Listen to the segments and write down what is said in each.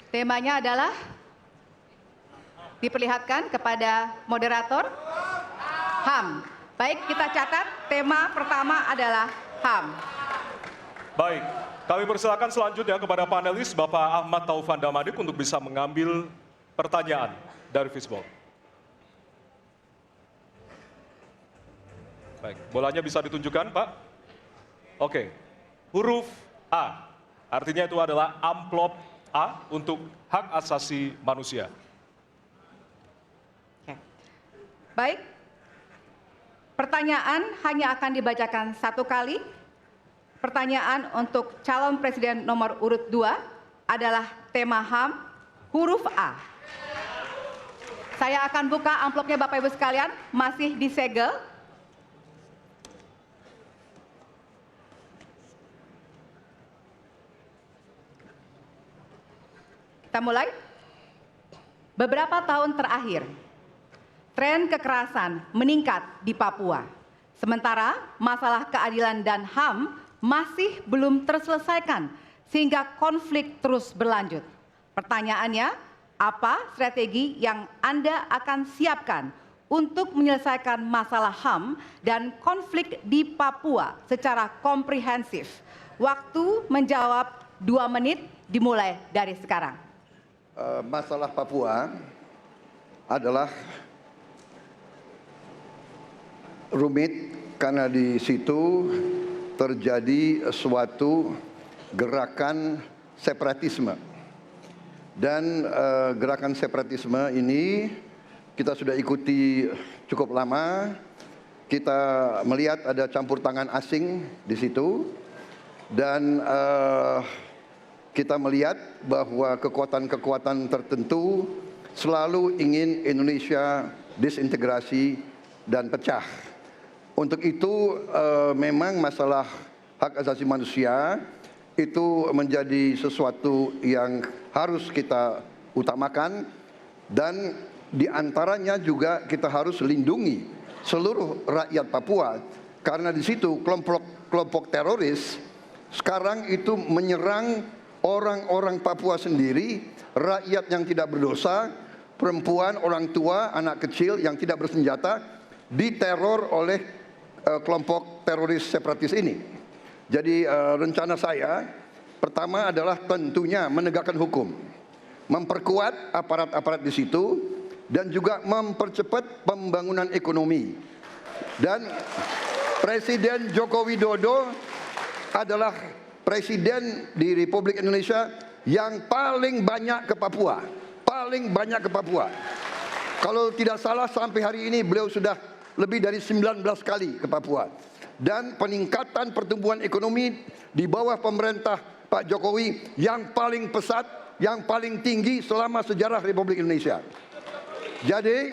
Temanya adalah diperlihatkan kepada moderator HAM. Baik, kita catat tema pertama adalah HAM. Baik, kami persilakan selanjutnya kepada panelis Bapak Ahmad Taufan Damadik untuk bisa mengambil pertanyaan dari Fishball. Baik, bolanya bisa ditunjukkan, Pak? Oke, huruf A, artinya itu adalah amplop A untuk hak asasi manusia. Baik, pertanyaan hanya akan dibacakan satu kali. Pertanyaan untuk calon presiden nomor urut 2 adalah tema HAM, huruf A. Saya akan buka amplopnya Bapak Ibu sekalian, masih disegel. Kita mulai. Beberapa tahun terakhir, tren kekerasan meningkat di Papua. Sementara masalah keadilan dan HAM masih belum terselesaikan sehingga konflik terus berlanjut. Pertanyaannya, apa strategi yang Anda akan siapkan untuk menyelesaikan masalah HAM dan konflik di Papua secara komprehensif? Waktu menjawab 2 menit dimulai dari sekarang. Masalah Papua adalah rumit karena di situ terjadi suatu gerakan separatisme. Dan gerakan separatisme ini kita sudah ikuti cukup lama. Kita melihat ada campur tangan asing di situ. Dan kita melihat bahwa kekuatan-kekuatan tertentu selalu ingin Indonesia disintegrasi dan pecah. Untuk itu memang masalah hak asasi manusia itu menjadi sesuatu yang harus kita utamakan, dan diantaranya juga kita harus lindungi seluruh rakyat Papua, karena di situ kelompok teroris sekarang itu menyerang orang-orang Papua sendiri, rakyat yang tidak berdosa, perempuan, orang tua, anak kecil yang tidak bersenjata, diteror oleh kelompok teroris separatis ini. Jadi rencana saya pertama adalah tentunya menegakkan hukum, memperkuat aparat-aparat di situ, dan juga mempercepat pembangunan ekonomi. Dan Presiden Joko Widodo adalah Presiden di Republik Indonesia yang paling banyak ke Papua. Paling banyak ke Papua. Kalau tidak salah sampai hari ini beliau sudah lebih dari 19 kali ke Papua. Dan peningkatan pertumbuhan ekonomi di bawah pemerintah Pak Jokowi yang paling pesat, yang paling tinggi selama sejarah Republik Indonesia. Jadi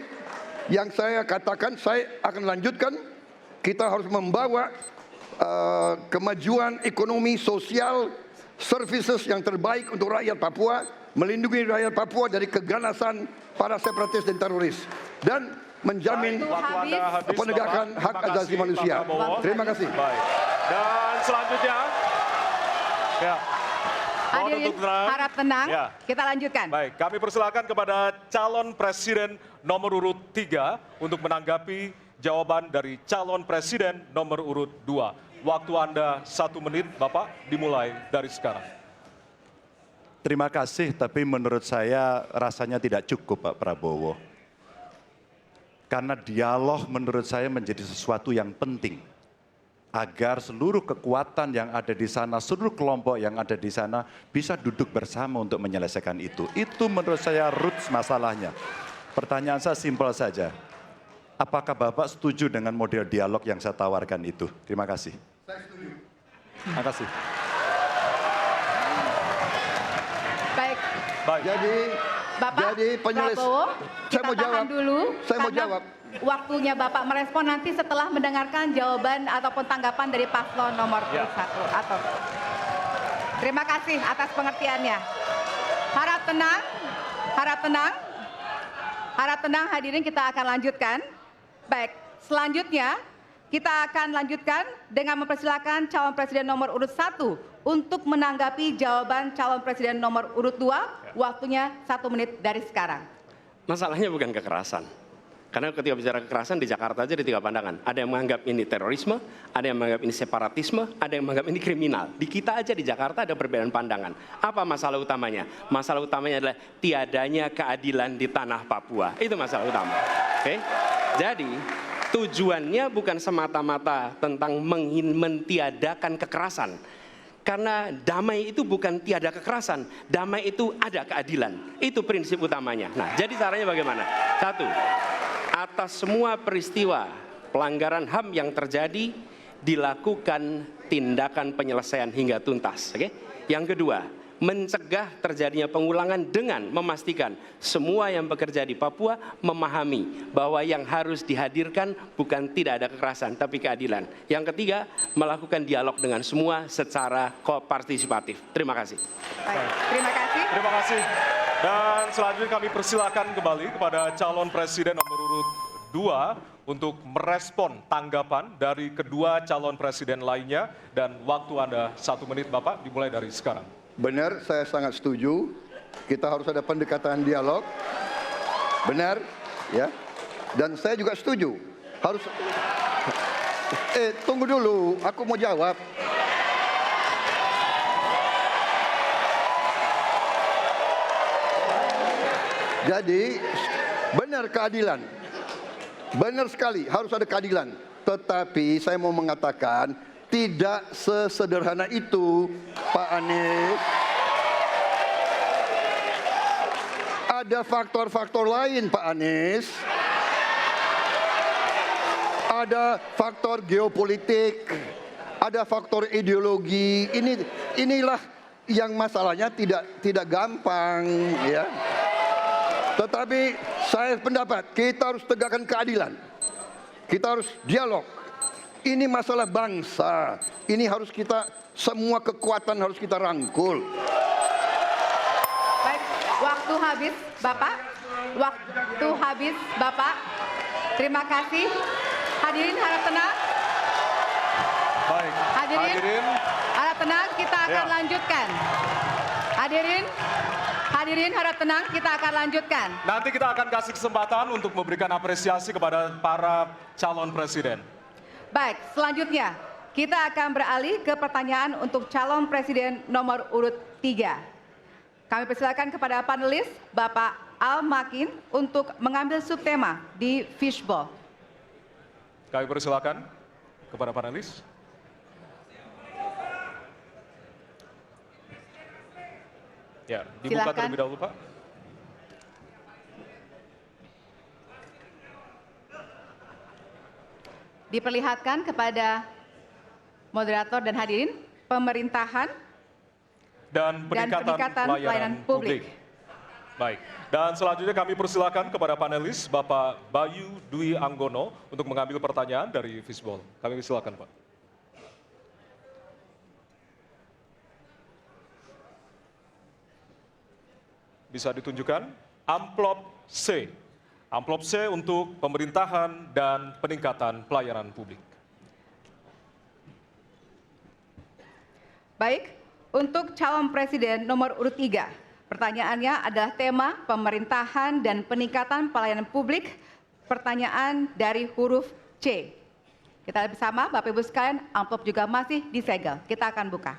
yang saya katakan, saya akan lanjutkan, kita harus membawa kemajuan ekonomi, sosial, services yang terbaik untuk rakyat Papua, melindungi rakyat Papua dari keganasan para separatis dan teroris, dan menjamin penegakan hak asasi manusia. Terima kasih. Baik. Dan selanjutnya, ya, hadirin harap tenang, ya. Kita lanjutkan. Baik, kami persilakan kepada calon presiden nomor urut 3 untuk menanggapi jawaban dari calon presiden nomor urut 2. Waktu Anda 1 menit, Bapak, dimulai dari sekarang. Terima kasih, tapi menurut saya rasanya tidak cukup, Pak Prabowo. Karena dialog menurut saya menjadi sesuatu yang penting. Agar seluruh kekuatan yang ada di sana, seluruh kelompok yang ada di sana bisa duduk bersama untuk menyelesaikan itu. Itu menurut saya roots masalahnya. Pertanyaan saya simpel saja. Apakah Bapak setuju dengan model dialog yang saya tawarkan itu? Terima kasih. Saya setuju. Terima kasih. Baik. Baik. Bapak penulis, Prabowo, saya kita mau jawab tahan dulu. Saya mau jawab. Waktunya Bapak merespon nanti setelah mendengarkan jawaban ataupun tanggapan dari paslon nomor 1. Atau terima kasih atas pengertiannya. Harap tenang, harap tenang, harap tenang hadirin, kita akan lanjutkan. Baik, selanjutnya kita akan lanjutkan dengan mempersilakan calon presiden nomor urut 1 untuk menanggapi jawaban calon presiden nomor urut 2. Waktunya 1 menit dari sekarang. Masalahnya bukan kekerasan. Karena ketika bicara kekerasan di Jakarta aja ada 3 pandangan. Ada yang menganggap ini terorisme, ada yang menganggap ini separatisme, ada yang menganggap ini kriminal. Di kita aja di Jakarta ada perbedaan pandangan. Apa masalah utamanya? Masalah utamanya adalah tiadanya keadilan di tanah Papua. Itu masalah utama. Oke? Jadi tujuannya bukan semata-mata tentang mentiadakan kekerasan. Karena damai itu bukan tiada kekerasan, damai itu ada keadilan. Itu prinsip utamanya. Nah, jadi caranya bagaimana? 1, atas semua peristiwa pelanggaran HAM yang terjadi, dilakukan tindakan penyelesaian hingga tuntas. Oke? Yang kedua, mencegah terjadinya pengulangan dengan memastikan semua yang bekerja di Papua memahami bahwa yang harus dihadirkan bukan tidak ada kekerasan, tapi keadilan. Yang ketiga, melakukan dialog dengan semua secara kopartisipatif. Terima kasih. Baik, terima kasih. Terima kasih. Dan selanjutnya kami persilakan kembali kepada calon presiden nomor urut 2 untuk merespon tanggapan dari kedua calon presiden lainnya. Dan waktu Anda 1 menit, Bapak, dimulai dari sekarang. Benar, saya sangat setuju. Kita harus ada pendekatan dialog. Benar, ya. Dan saya juga setuju. Harus. Tunggu dulu, aku mau jawab. Jadi, benar keadilan. Benar sekali, harus ada keadilan. Tetapi saya mau mengatakan, tidak sesederhana itu, Pak Anies. Ada faktor-faktor lain, Pak Anies. Ada faktor geopolitik, ada faktor ideologi. Inilah yang masalahnya tidak gampang, ya. Tetapi saya pendapat kita harus tegakkan keadilan. Kita harus dialog. Ini masalah bangsa. Ini harus kita, semua kekuatan harus kita rangkul. Baik, waktu habis, Bapak. Waktu habis, Bapak. Terima kasih. Hadirin harap tenang. Baik, Hadirin harap tenang, kita akan lanjutkan. Hadirin harap tenang, kita akan lanjutkan. Nanti kita akan kasih kesempatan untuk memberikan apresiasi kepada para calon presiden. Baik, selanjutnya kita akan beralih ke pertanyaan untuk calon presiden nomor urut 3. Kami persilakan kepada panelis Bapak Al Makin untuk mengambil subtema di fishbowl. Kami persilakan kepada panelis. Ya, dibuka Silakan. terlebih dahulu, Pak. Diperlihatkan kepada moderator dan hadirin pemerintahan Dan peningkatan pelayanan publik. Baik, dan selanjutnya kami persilakan kepada panelis Bapak Bayu Dwi Anggono untuk mengambil pertanyaan dari fishbowl. Kami persilakan, Pak. Bisa ditunjukkan amplop C. Amplop C untuk pemerintahan dan peningkatan pelayanan publik. Baik, untuk calon presiden nomor urut 3, pertanyaannya adalah tema pemerintahan dan peningkatan pelayanan publik. Pertanyaan dari huruf C. Kita lihat bersama, Bapak Ibu sekalian, amplop juga masih disegel. Kita akan buka.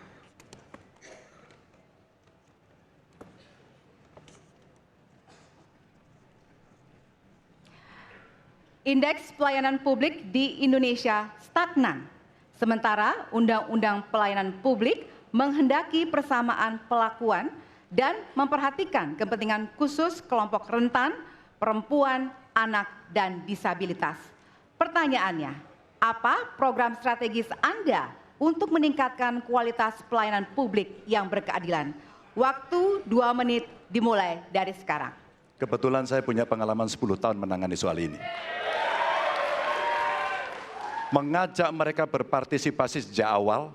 Indeks pelayanan publik di Indonesia stagnan. Sementara Undang-Undang Pelayanan Publik menghendaki persamaan perlakuan dan memperhatikan kepentingan khusus kelompok rentan, perempuan, anak, dan disabilitas. Pertanyaannya, apa program strategis Anda untuk meningkatkan kualitas pelayanan publik yang berkeadilan? Waktu 2 menit dimulai dari sekarang. Kebetulan saya punya pengalaman 10 tahun menangani soal ini. Mengajak mereka berpartisipasi sejak awal,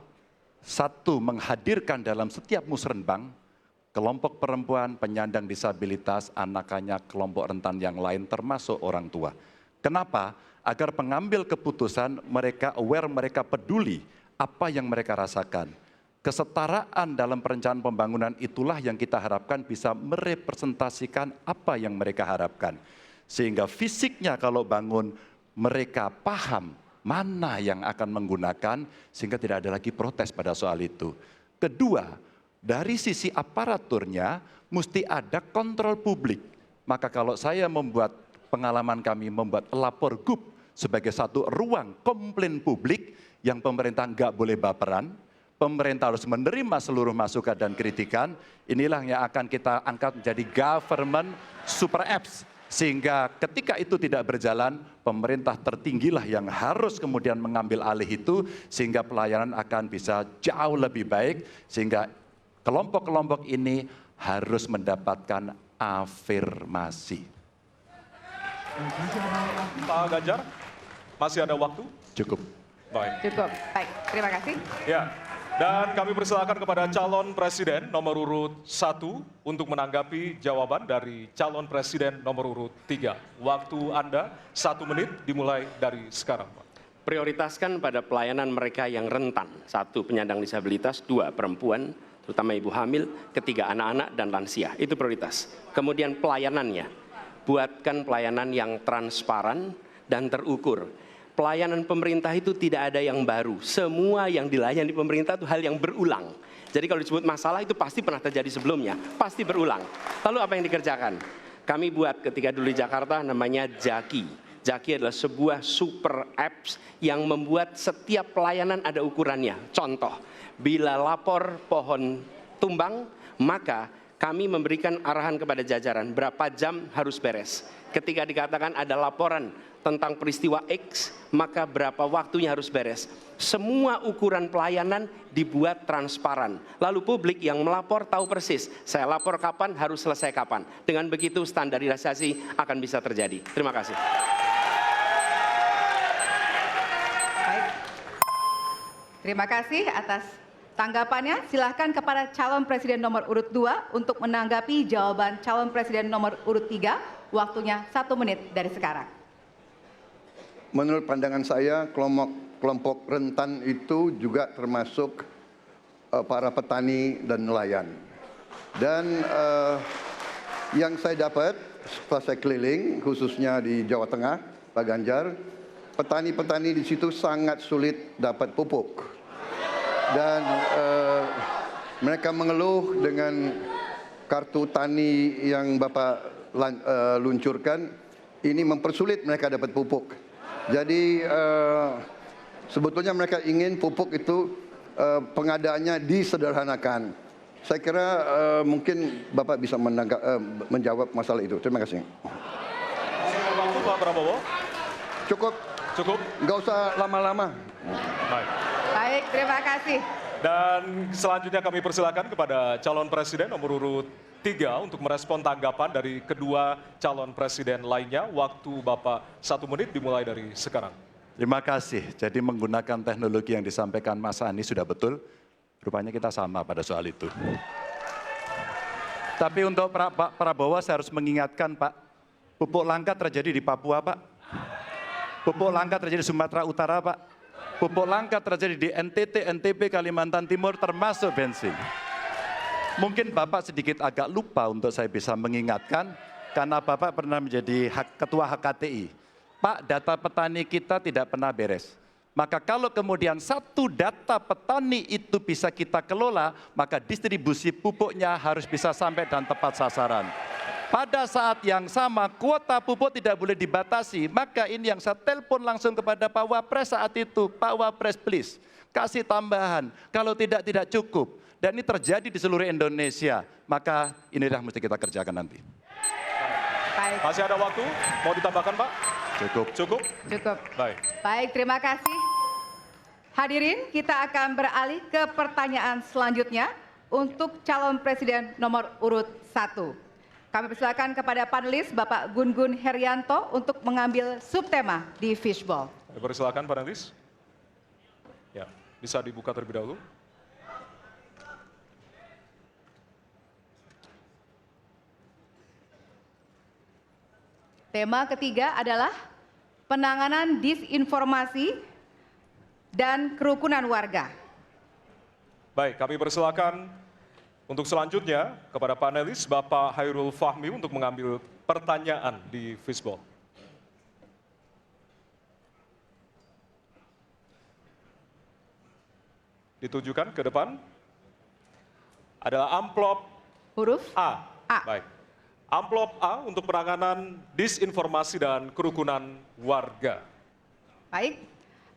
satu, menghadirkan dalam setiap musrenbang kelompok perempuan, penyandang disabilitas, anak-anak, kelompok rentan yang lain termasuk orang tua. Kenapa? Agar pengambil keputusan mereka aware, mereka peduli apa yang mereka rasakan. Kesetaraan dalam perencanaan pembangunan itulah yang kita harapkan bisa merepresentasikan apa yang mereka harapkan. Sehingga fisiknya kalau bangun, mereka paham mana yang akan menggunakan, sehingga tidak ada lagi protes pada soal itu. Kedua, dari sisi aparaturnya, mesti ada kontrol publik. Maka kalau saya membuat pengalaman kami membuat lapor GUP sebagai satu ruang komplain publik yang pemerintah nggak boleh baperan, pemerintah harus menerima seluruh masukan dan kritikan, inilah yang akan kita angkat menjadi government super apps. Sehingga ketika itu tidak berjalan, pemerintah tertinggilah yang harus kemudian mengambil alih itu, sehingga pelayanan akan bisa jauh lebih baik, sehingga kelompok-kelompok ini harus mendapatkan afirmasi. Pak Ganjar, masih ada waktu? Cukup. Baik. Cukup. Baik, terima kasih. Ya, dan kami persilakan kepada calon presiden nomor urut 1 untuk menanggapi jawaban dari calon presiden nomor urut 3. Waktu Anda 1 menit dimulai dari sekarang, Pak. Prioritaskan pada pelayanan mereka yang rentan. 1, penyandang disabilitas. 2, perempuan, terutama ibu hamil. 3, anak-anak dan lansia. Itu prioritas. Kemudian pelayanannya. Buatkan pelayanan yang transparan dan terukur. Pelayanan pemerintah itu tidak ada yang baru. Semua yang dilayani pemerintah itu hal yang berulang. Jadi kalau disebut masalah itu pasti pernah terjadi sebelumnya. Pasti berulang. Lalu apa yang dikerjakan? Kami buat ketika dulu di Jakarta namanya Jaki. Jaki adalah sebuah super apps yang membuat setiap pelayanan ada ukurannya. Contoh, bila lapor pohon tumbang, maka kami memberikan arahan kepada jajaran berapa jam harus beres. Ketika dikatakan ada laporan tentang peristiwa X, maka berapa waktunya harus beres. Semua ukuran pelayanan dibuat transparan. Lalu publik yang melapor tahu persis, saya lapor kapan, harus selesai kapan. Dengan begitu standarisasi akan bisa terjadi. Terima kasih. Baik. Terima kasih atas tanggapannya. Silahkan kepada calon presiden nomor urut 2 untuk menanggapi jawaban calon presiden nomor urut 3. Waktunya 1 menit dari sekarang. Menurut pandangan saya, kelompok rentan itu juga termasuk para petani dan nelayan. Dan yang saya dapat setelah saya keliling, khususnya di Jawa Tengah, Pak Ganjar, petani-petani di situ sangat sulit dapat pupuk. Dan mereka mengeluh dengan kartu tani yang Bapak luncurkan, ini mempersulit mereka dapat pupuk. Jadi sebetulnya mereka ingin pupuk itu pengadaannya disederhanakan. Saya kira mungkin Bapak bisa menjawab masalah itu. Terima kasih. Waktu Pak Prabowo? Cukup. Cukup? Nggak usah lama-lama. Baik. Baik, terima kasih. Dan selanjutnya kami persilakan kepada calon presiden nomor urut 3 untuk merespon tanggapan dari kedua calon presiden lainnya. Waktu Bapak 1 menit dimulai dari sekarang. Terima kasih. Jadi menggunakan teknologi yang disampaikan Mas Anies sudah betul. Rupanya kita sama pada soal itu. Tapi untuk Pak Prabowo saya harus mengingatkan Pak, pupuk langka terjadi di Papua Pak. Pupuk langka terjadi di Sumatera Utara Pak. Pupuk langka terjadi di NTT, NTB, Kalimantan Timur termasuk bensin. Mungkin Bapak sedikit agak lupa untuk saya bisa mengingatkan, karena Bapak pernah menjadi ketua HKTI. Pak, data petani kita tidak pernah beres. Maka kalau kemudian satu data petani itu bisa kita kelola, maka distribusi pupuknya harus bisa sampai dan tepat sasaran. Pada saat yang sama, kuota pupuk tidak boleh dibatasi. Maka ini yang saya telepon langsung kepada Pak Wapres saat itu. Pak Wapres, please, kasih tambahan. Kalau tidak cukup. Dan ini terjadi di seluruh Indonesia. Maka inilah mesti kita kerjakan nanti. Baik. Masih ada waktu? Mau ditambahkan Pak? Cukup. Cukup? Cukup. Baik. Baik, terima kasih. Hadirin, kita akan beralih ke pertanyaan selanjutnya untuk calon presiden nomor urut 1. Kami persilakan kepada panelis Bapak Gun-Gun Herianto untuk mengambil subtema di Fishball. Persilakan panelis. Ya, bisa dibuka terlebih dahulu. Tema ketiga adalah penanganan disinformasi dan kerukunan warga. Baik, kami persilakan untuk selanjutnya kepada panelis Bapak Hairul Fahmi untuk mengambil pertanyaan di fishbowl. Ditujukan ke depan adalah amplop Huruf A. A. Baik. Amplop A untuk penanganan disinformasi dan kerukunan warga. Baik,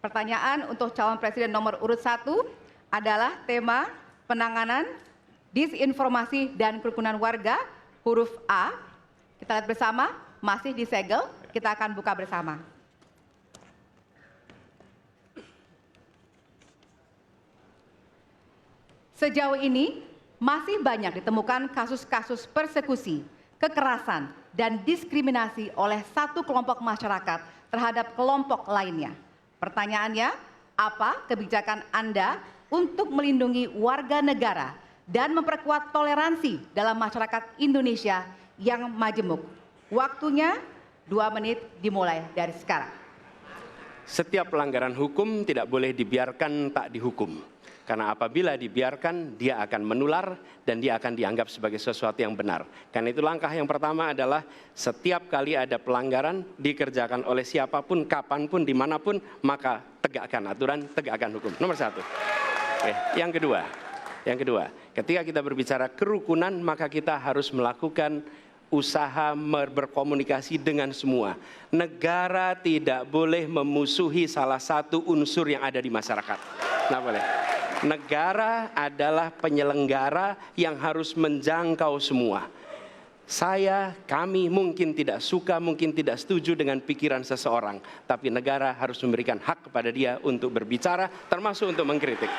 pertanyaan untuk calon presiden nomor urut 1 adalah tema penanganan disinformasi dan kerukunan warga, huruf A. Kita lihat bersama, masih disegel, kita akan buka bersama. Sejauh ini, masih banyak ditemukan kasus-kasus persekusi, kekerasan, dan diskriminasi oleh satu kelompok masyarakat terhadap kelompok lainnya. Pertanyaannya, apa kebijakan Anda untuk melindungi warga negara dan memperkuat toleransi dalam masyarakat Indonesia yang majemuk? Waktunya 2 menit dimulai dari sekarang. Setiap pelanggaran hukum tidak boleh dibiarkan tak dihukum. Karena apabila dibiarkan, dia akan menular dan dia akan dianggap sebagai sesuatu yang benar. Karena itu langkah yang pertama adalah setiap kali ada pelanggaran dikerjakan oleh siapapun, kapanpun, dimanapun, maka tegakkan aturan, tegakkan hukum. Nomor 1. Oke. Yang kedua, ketika kita berbicara kerukunan, maka kita harus melakukan usaha berkomunikasi dengan semua. Negara tidak boleh memusuhi salah satu unsur yang ada di masyarakat. Nggak boleh. Negara adalah penyelenggara yang harus menjangkau semua. Kami mungkin tidak suka, mungkin tidak setuju dengan pikiran seseorang, tapi negara harus memberikan hak kepada dia untuk berbicara, termasuk untuk mengkritik.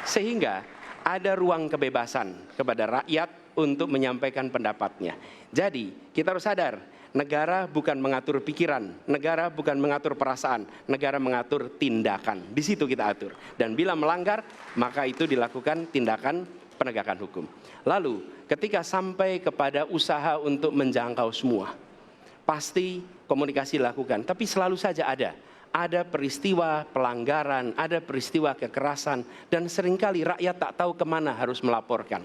Sehingga ada ruang kebebasan kepada rakyat untuk menyampaikan pendapatnya. Jadi, kita harus sadar, negara bukan mengatur pikiran, negara bukan mengatur perasaan, negara mengatur tindakan. Di situ kita atur. Dan bila melanggar, maka itu dilakukan tindakan penegakan hukum. Lalu, ketika sampai kepada usaha untuk menjangkau semua, pasti komunikasi dilakukan. Tapi selalu saja ada peristiwa pelanggaran, ada peristiwa kekerasan, dan seringkali rakyat tak tahu kemana harus melaporkan.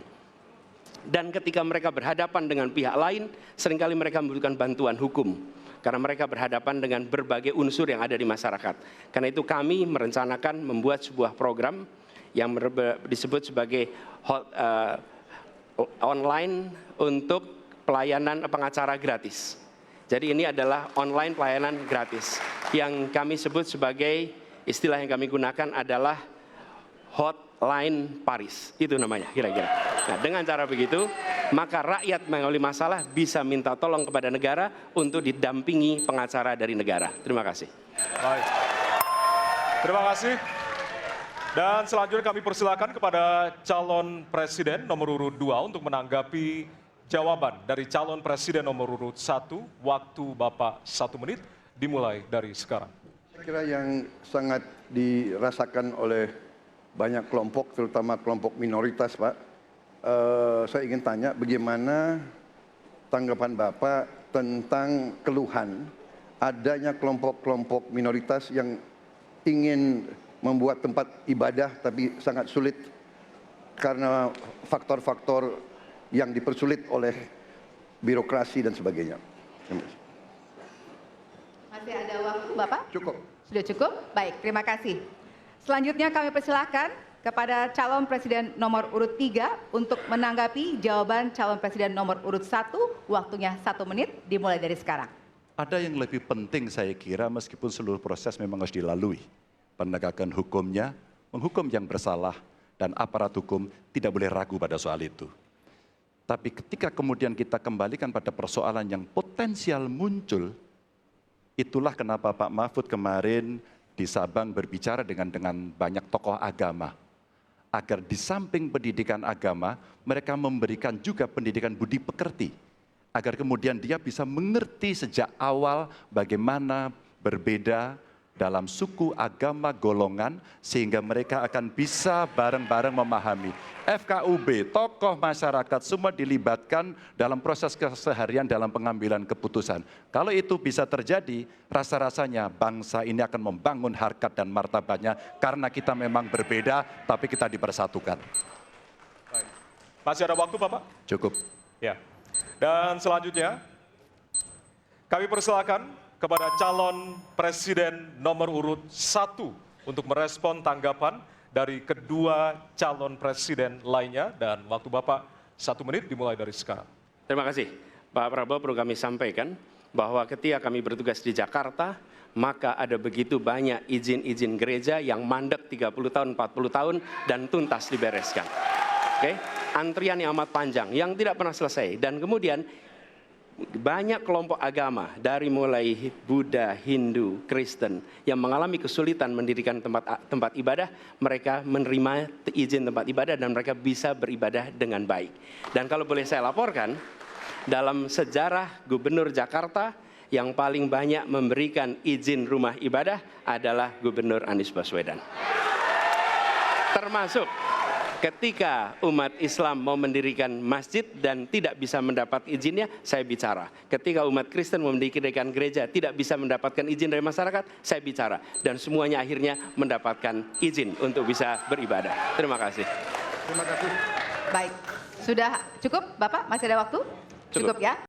Dan ketika mereka berhadapan dengan pihak lain, seringkali mereka membutuhkan bantuan hukum. Karena mereka berhadapan dengan berbagai unsur yang ada di masyarakat. Karena itu kami merencanakan membuat sebuah program yang disebut sebagai online untuk pelayanan pengacara gratis. Jadi ini adalah online pelayanan gratis. Yang kami sebut sebagai, istilah yang kami gunakan adalah Hotline Paris, itu namanya kira-kira. Nah, dengan cara begitu, maka rakyat mengalami masalah bisa minta tolong kepada negara untuk didampingi pengacara dari negara. Terima kasih. Baik. Terima kasih. Dan selanjutnya kami persilakan kepada calon presiden nomor urut 2 untuk menanggapi jawaban dari calon presiden nomor urut 1. Waktu Bapak 1 menit dimulai dari sekarang. Saya kira yang sangat dirasakan oleh banyak kelompok, terutama kelompok minoritas, Pak. Saya ingin tanya bagaimana tanggapan Bapak tentang keluhan adanya kelompok-kelompok minoritas yang ingin membuat tempat ibadah tapi sangat sulit karena faktor-faktor yang dipersulit oleh birokrasi dan sebagainya. Masih ada waktu, Bapak? Cukup. Sudah cukup? Baik, terima kasih. Selanjutnya kami persilahkan kepada calon presiden nomor urut 3 untuk menanggapi jawaban calon presiden nomor urut 1. Waktunya 1 menit dimulai dari sekarang. Ada yang lebih penting saya kira meskipun seluruh proses memang harus dilalui. Penegakan hukumnya, menghukum yang bersalah, dan aparat hukum tidak boleh ragu pada soal itu. Tapi ketika kemudian kita kembalikan pada persoalan yang potensial muncul, itulah kenapa Pak Mahfud kemarin di Sabang berbicara dengan banyak tokoh agama. Agar di samping pendidikan agama, mereka memberikan juga pendidikan budi pekerti. Agar kemudian dia bisa mengerti sejak awal bagaimana berbeda dalam suku, agama, golongan, sehingga mereka akan bisa bareng-bareng memahami. FKUB, tokoh masyarakat, semua dilibatkan dalam proses keseharian dalam pengambilan keputusan. Kalau itu bisa terjadi, rasa-rasanya bangsa ini akan membangun harkat dan martabatnya, karena kita memang berbeda, tapi kita dipersatukan. Masih ada waktu, Bapak? Cukup. Ya. Dan selanjutnya, kami persilakan kepada calon presiden nomor urut 1 untuk merespon tanggapan dari kedua calon presiden lainnya, dan waktu Bapak 1 menit dimulai dari sekarang. Terima kasih. Pak Prabowo, perlu kami sampaikan bahwa ketika kami bertugas di Jakarta, maka ada begitu banyak izin-izin gereja yang mandek 30 tahun, 40 tahun, dan tuntas dibereskan. Oke? Antrian yang amat panjang, yang tidak pernah selesai. Dan kemudian banyak kelompok agama dari mulai Buddha, Hindu, Kristen yang mengalami kesulitan mendirikan tempat ibadah, mereka menerima izin tempat ibadah dan mereka bisa beribadah dengan baik. Dan kalau boleh saya laporkan, dalam sejarah Gubernur Jakarta yang paling banyak memberikan izin rumah ibadah adalah Gubernur Anies Baswedan. Termasuk ketika umat Islam mau mendirikan masjid dan tidak bisa mendapat izinnya, saya bicara. Ketika umat Kristen mau mendirikan gereja tidak bisa mendapatkan izin dari masyarakat, saya bicara. Dan semuanya akhirnya mendapatkan izin untuk bisa beribadah. Terima kasih. Baik, sudah cukup Bapak? Masih ada waktu? Cukup ya?